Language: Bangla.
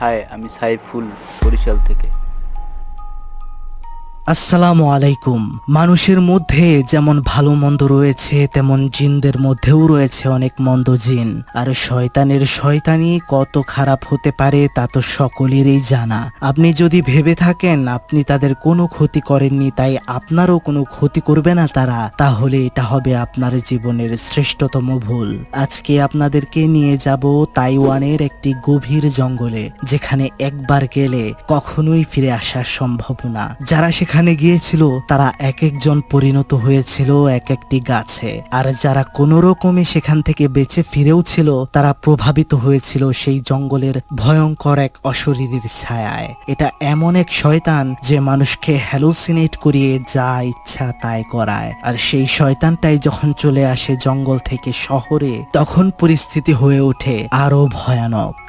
হাই, আমি সাইফুল, বরিশাল থেকে। আসসালামু আলাইকুম। মানুষের মধ্যে যেমন ভালো মন্দ রয়েছে, তেমন জিনদের মধ্যেও রয়েছে অনেক মন্দ জিন। আর শয়তানের শয়তানি কত খারাপ হতে পারে তা তো সকলেরই জানা। আপনি যদি ভেবে থাকেন আপনি তাদের কোনো ক্ষতি করেননি, তাই আপনারও কোনো ক্ষতি করবে না তারা, তাহলে এটা হবে আপনার জীবনের শ্রেষ্ঠতম ভুল। আজকে আপনাদেরকে নিয়ে যাব তাইওয়ানের একটি গভীর জঙ্গলে, যেখানে একবার গেলে কখনোই ফিরে আসা সম্ভব না। যারা সেখানে গিয়েছিল তারা এক একজন পরিণত হয়েছিল এক একটি গাছে, আর যারা কোনো রকমে সেখান থেকে বেঁচে ফিরেও ছিল তারা প্রভাবিত হয়েছিল সেই জঙ্গলের ভয়ঙ্কর এক অশরীরীর ছায়ায়। এটা এমন এক শয়তান যে মানুষকে হ্যালুসিনেট করিয়ে যা ইচ্ছা তাই করায়। আর সেই শয়তানটাই যখন চলে আসে জঙ্গল থেকে শহরে, তখন পরিস্থিতি হয়ে ওঠে আরো ভয়ানক।